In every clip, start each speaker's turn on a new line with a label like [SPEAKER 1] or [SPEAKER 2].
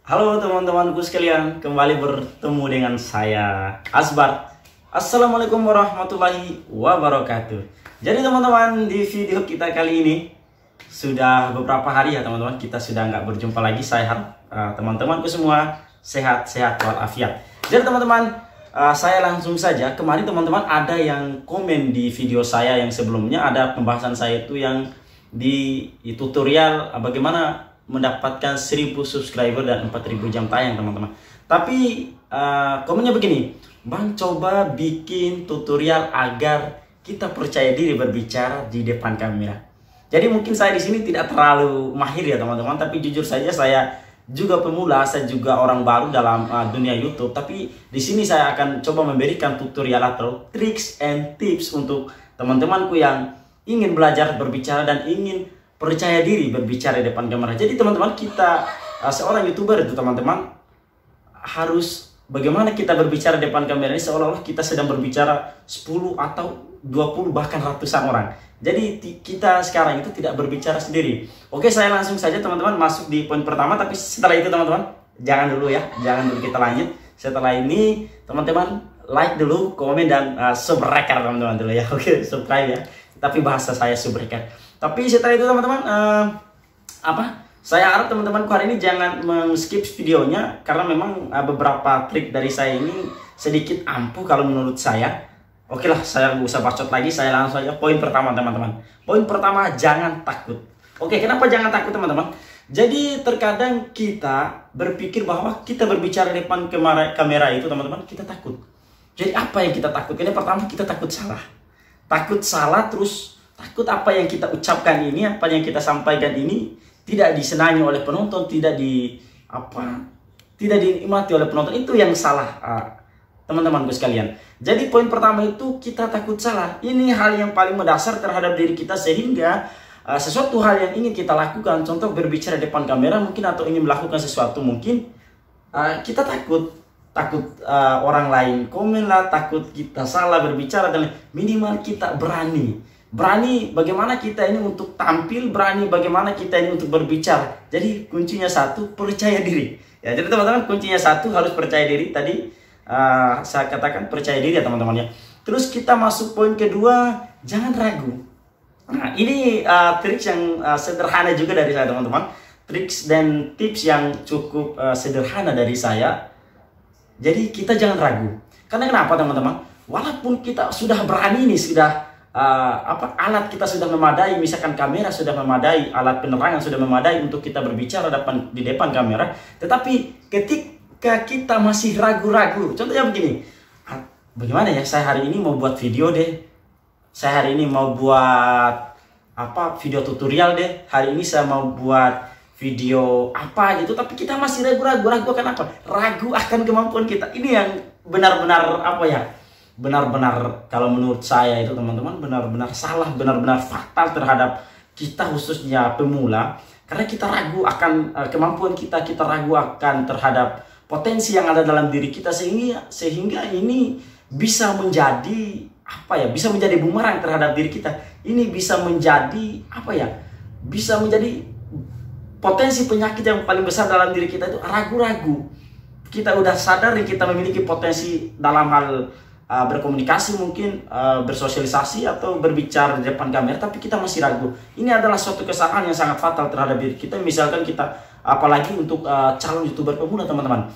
[SPEAKER 1] Halo teman-temanku sekalian, kembali bertemu dengan saya Asbar. Assalamualaikum warahmatullahi wabarakatuh. Jadi teman-teman, di video kita kali ini sudah beberapa hari ya teman-teman, kita sudah nggak berjumpa lagi. Saya harap teman-temanku semua sehat-sehat walafiat. Jadi teman-teman, saya langsung saja. Kemarin teman-teman ada yang komen di video saya yang sebelumnya, ada pembahasan saya itu yang di tutorial bagaimana mendapatkan 1000 subscriber dan 4000 jam tayang teman-teman. Tapi komennya begini, Bang, coba bikin tutorial agar kita percaya diri berbicara di depan kamera. Jadi mungkin saya di sini tidak terlalu mahir ya teman-teman, tapi jujur saja saya juga pemula, saya juga orang baru dalam dunia YouTube. Tapi di sini saya akan coba memberikan tutorial atau tricks and tips untuk teman-temanku yang ingin belajar berbicara dan ingin percaya diri berbicara di depan kamera. Jadi teman-teman, kita seorang YouTuber itu teman-teman harus bagaimana kita berbicara di depan kamera ini seolah-olah kita sedang berbicara 10 atau 20 bahkan ratusan orang. Jadi kita sekarang itu tidak berbicara sendiri. Oke, saya langsung saja teman-teman masuk di poin pertama. Tapi setelah itu teman-teman, jangan dulu ya, jangan dulu, kita lanjut. Setelah ini teman-teman like dulu, komen dan subscribe teman-teman dulu ya. Oke, subscribe ya. Tapi bahasa saya subscribe. Tapi setelah itu teman-teman, saya harap teman-temanku hari ini jangan men-skip videonya, karena memang beberapa trik dari saya ini sedikit ampuh kalau menurut saya. Oke lah, saya nggak usah bacot lagi, saya langsung aja poin pertama teman-teman. Poin pertama, jangan takut. Oke, kenapa jangan takut teman-teman? Jadi terkadang kita berpikir bahwa kita berbicara di depan kamera itu teman-teman, kita takut. Jadi apa yang kita takut? Ini pertama, kita takut salah. Takut salah, terus takut apa yang kita ucapkan ini, apa yang kita sampaikan ini tidak disenangi oleh penonton, tidak dinikmati oleh penonton. Itu yang salah teman-temanku sekalian. Jadi poin pertama itu kita takut salah. Ini hal yang paling mendasar terhadap diri kita, sehingga sesuatu hal yang ingin kita lakukan, contoh berbicara depan kamera mungkin, atau ingin melakukan sesuatu mungkin, kita takut orang lain komen lah, takut kita salah berbicara, dan minimal kita berani bagaimana kita ini untuk tampil, berani bagaimana kita ini untuk berbicara. Jadi kuncinya satu, percaya diri ya. Jadi teman-teman, kuncinya satu, harus percaya diri. Tadi saya katakan percaya diri ya teman-teman ya. Terus kita masuk poin kedua, jangan ragu. Nah, ini trik yang sederhana juga dari saya teman-teman, triks dan tips yang cukup sederhana dari saya. Jadi kita jangan ragu. Karena kenapa teman-teman? Walaupun kita sudah berani nih, sudah alat kita sudah memadai, misalkan kamera sudah memadai, alat penerangan sudah memadai untuk kita berbicara di depan kamera, tetapi ketika kita masih ragu-ragu, contohnya begini, bagaimana ya, saya hari ini mau buat video deh, saya hari ini mau buat video tutorial deh, hari ini saya mau buat video apa gitu, tapi kita masih ragu-ragu akan apa? Ragu akan kemampuan kita. Ini yang benar-benar benar-benar kalau menurut saya itu teman-teman benar-benar salah, benar-benar fatal terhadap kita, khususnya pemula. Karena kita ragu akan kemampuan kita ragu akan terhadap potensi yang ada dalam diri kita, sehingga ini bisa menjadi bisa menjadi bumerang terhadap diri kita. Ini bisa menjadi bisa menjadi potensi penyakit yang paling besar dalam diri kita, itu ragu-ragu. Kita udah sadar kita memiliki potensi dalam hal berkomunikasi, mungkin bersosialisasi atau berbicara di depan kamera, tapi kita masih ragu. Ini adalah suatu kesalahan yang sangat fatal terhadap diri kita. Misalkan kita, apalagi untuk calon YouTuber pemula teman-teman.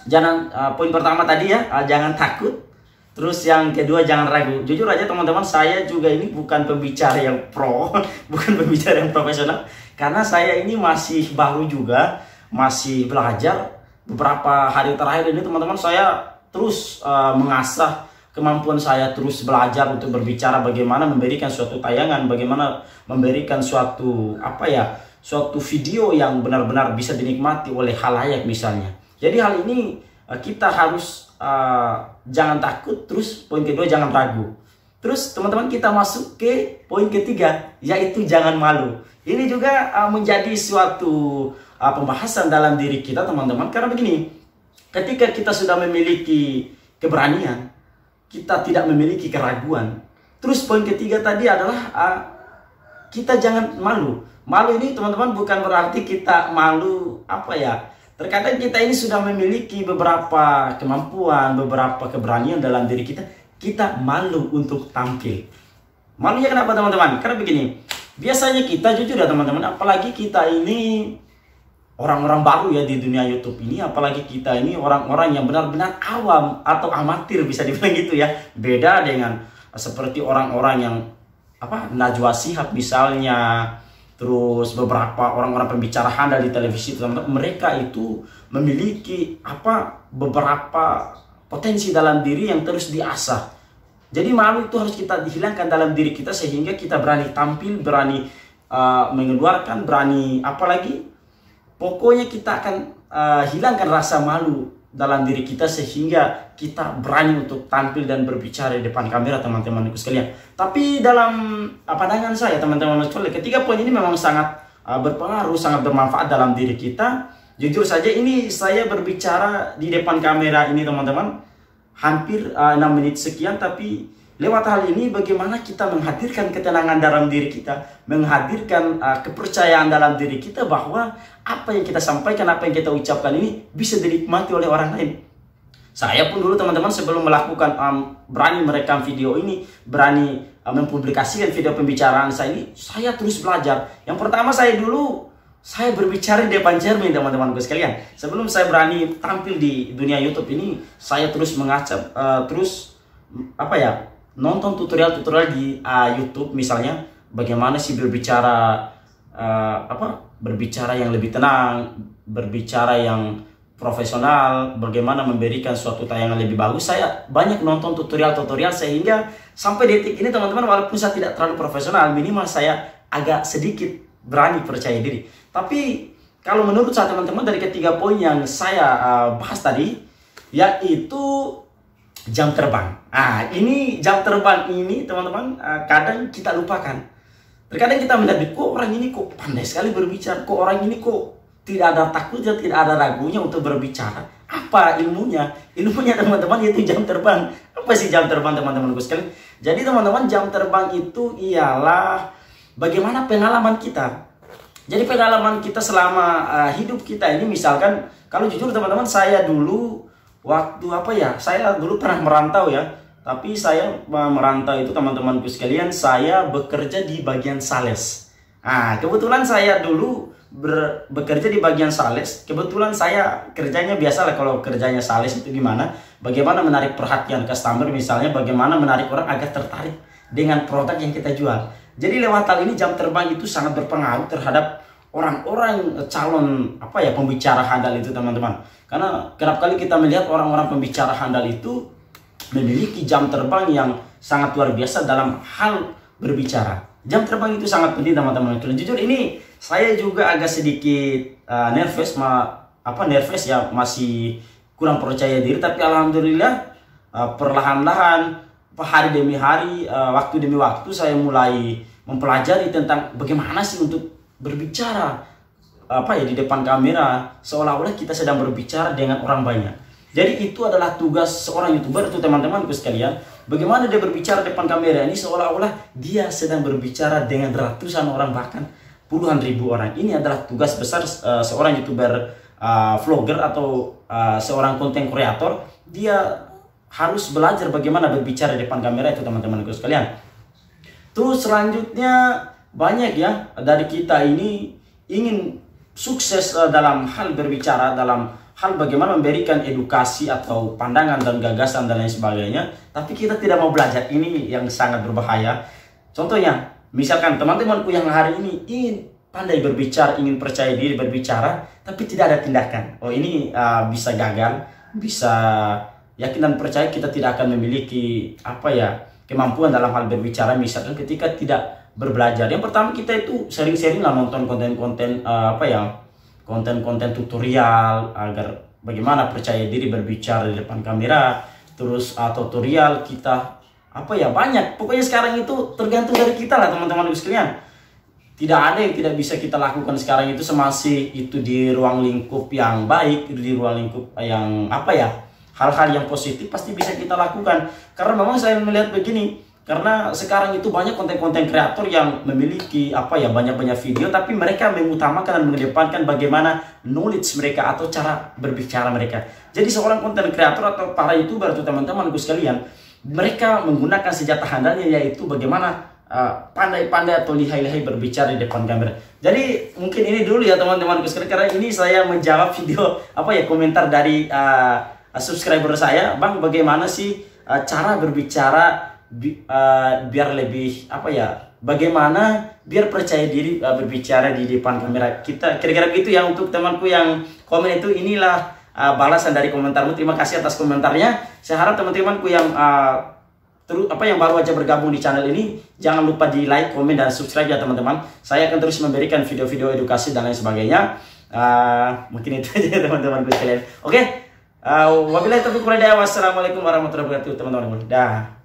[SPEAKER 1] Jangan, poin pertama tadi ya, jangan takut. Terus yang kedua, jangan ragu. Jujur aja teman-teman, saya juga ini bukan pembicara yang pro, bukan pembicara yang profesional, karena saya ini masih baru juga, masih belajar. Beberapa hari terakhir ini teman-teman, saya terus mengasah kemampuan saya, terus belajar untuk berbicara, bagaimana memberikan suatu tayangan, bagaimana memberikan suatu suatu video yang benar-benar bisa dinikmati oleh khalayak misalnya. Jadi hal ini kita harus jangan takut. Terus poin kedua, jangan ragu. Terus teman-teman, kita masuk ke poin ketiga, yaitu jangan malu. Ini juga menjadi suatu pembahasan dalam diri kita teman-teman, karena begini, ketika kita sudah memiliki keberanian, kita tidak memiliki keraguan. Terus poin ketiga tadi adalah kita jangan malu. Malu ini teman-teman bukan berarti kita malu Terkadang kita ini sudah memiliki beberapa kemampuan, beberapa keberanian dalam diri kita, kita malu untuk tampil. Malunya kenapa teman-teman? Karena begini, biasanya kita jujur ya teman-teman, apalagi kita ini orang-orang baru ya di dunia YouTube ini, apalagi kita ini orang-orang yang benar-benar awam atau amatir bisa dibilang gitu ya. Beda dengan seperti orang-orang yang Najwa Shihab misalnya, terus beberapa orang-orang pembicara handal di televisi, teman-teman. Mereka itu memiliki beberapa potensi dalam diri yang terus diasah. Jadi malu itu harus kita dihilangkan dalam diri kita sehingga kita berani tampil, berani mengeluarkan, berani pokoknya kita akan hilangkan rasa malu dalam diri kita sehingga kita berani untuk tampil dan berbicara di depan kamera, teman-temanku sekalian. Tapi dalam pandangan saya teman-teman sekalian, ketiga poin ini memang sangat berpengaruh, sangat bermanfaat dalam diri kita. Jujur saja ini saya berbicara di depan kamera ini teman-teman hampir 6 menit sekian, tapi lewat hal ini bagaimana kita menghadirkan ketenangan dalam diri kita, menghadirkan kepercayaan dalam diri kita bahwa apa yang kita sampaikan, apa yang kita ucapkan ini bisa dinikmati oleh orang lain. Saya pun dulu teman-teman sebelum melakukan berani merekam video ini, berani mempublikasikan video pembicaraan saya ini, saya terus belajar. Yang pertama saya berbicara di depan cermin teman-temanku sekalian. Sebelum saya berani tampil di dunia YouTube ini, saya terus mengacap, nonton tutorial-tutorial di YouTube misalnya, bagaimana sih berbicara berbicara yang lebih tenang, berbicara yang profesional, bagaimana memberikan suatu tayangan lebih bagus. Saya banyak nonton tutorial-tutorial sehingga sampai detik ini teman-teman, walaupun saya tidak terlalu profesional, minimal saya agak sedikit berani percaya diri. Tapi kalau menurut saya teman-teman, dari ketiga poin yang saya bahas tadi, yaitu jam terbang. Ini jam terbang ini teman-teman kadang kita lupakan. Terkadang kita melihat, kok orang ini kok pandai sekali berbicara, kok orang ini kok tidak ada takutnya, tidak ada ragunya untuk berbicara. Apa ilmunya? Ilmunya teman-teman yaitu jam terbang. Apa sih jam terbang teman-temanku sekalian? Jadi teman-teman, jam terbang itu ialah bagaimana pengalaman kita. Jadi pengalaman kita selama hidup kita ini, misalkan kalau jujur teman-teman, saya dulu waktu saya dulu pernah merantau ya. Tapi saya merantau itu teman-temanku sekalian, saya bekerja di bagian sales. Kebetulan saya dulu bekerja di bagian sales. Kebetulan saya kerjanya biasa lah, kalau kerjanya sales itu gimana? Bagaimana menarik perhatian customer misalnya, bagaimana menarik orang agar tertarik dengan produk yang kita jual. Jadi lewat hal ini jam terbang itu sangat berpengaruh terhadap orang-orang calon pembicara handal itu teman-teman. Karena kerap kali kita melihat orang-orang pembicara handal itu memiliki jam terbang yang sangat luar biasa dalam hal berbicara. Jam terbang itu sangat penting teman-teman. Jujur ini saya juga agak sedikit nervous ya, masih kurang percaya diri. Tapi alhamdulillah perlahan-lahan, hari demi hari, waktu demi waktu, saya mulai mempelajari tentang bagaimana sih untuk berbicara di depan kamera seolah-olah kita sedang berbicara dengan orang banyak. Jadi itu adalah tugas seorang YouTuber itu teman-temanku sekalian. Bagaimana dia berbicara depan kamera ini seolah-olah dia sedang berbicara dengan ratusan orang, bahkan puluhan ribu orang. Ini adalah tugas besar seorang YouTuber, vlogger atau seorang konten kreator. Dia harus belajar bagaimana berbicara di depan kamera itu teman-temanku sekalian. Terus selanjutnya banyak ya dari kita ini ingin sukses dalam hal berbicara, dalam hal bagaimana memberikan edukasi atau pandangan dan gagasan dan lain sebagainya, tapi kita tidak mau belajar. Ini yang sangat berbahaya. Contohnya, misalkan teman-temanku yang hari ini ingin pandai berbicara, ingin percaya diri berbicara, tapi tidak ada tindakan. Ini bisa gagal, bisa yakin dan percaya kita tidak akan memiliki kemampuan dalam hal berbicara. Misalkan ketika tidak berbelajar, yang pertama kita itu sering-sering lah nonton konten-konten konten-konten tutorial agar bagaimana percaya diri berbicara di depan kamera. Terus tutorial kita banyak. Pokoknya sekarang itu tergantung dari kita lah teman-teman sekalian. Tidak ada yang tidak bisa kita lakukan sekarang itu, semasih itu di ruang lingkup yang baik, di ruang lingkup yang hal-hal yang positif pasti bisa kita lakukan. Karena memang saya melihat begini, Karena sekarang itu banyak konten-konten kreator yang memiliki banyak-banyak video, tapi mereka mengutamakan dan mengedepankan bagaimana knowledge mereka atau cara berbicara mereka. Jadi seorang konten kreator atau para YouTuber itu teman-temanku sekalian, mereka menggunakan senjata handalnya, yaitu bagaimana pandai-pandai atau lihai-lihai berbicara di depan kamera. Jadi mungkin ini dulu ya teman-temanku sekalian, karena ini saya menjawab video komentar dari subscriber saya, Bang, bagaimana sih cara berbicara biar lebih bagaimana biar percaya diri berbicara di depan kamera kita, kira-kira begitu ya. Untuk temanku yang komen itu, inilah balasan dari komentarmu. Terima kasih atas komentarnya. Saya harap teman-temanku yang yang baru aja bergabung di channel ini, jangan lupa di like, komen, dan subscribe ya teman-teman. Saya akan terus memberikan video-video edukasi dan lain sebagainya. Mungkin itu aja teman-temanku sekalian. Oke, wabillahi taufiq wal hidayah. Wassalamualaikum warahmatullahi wabarakatuh teman-teman. Dah.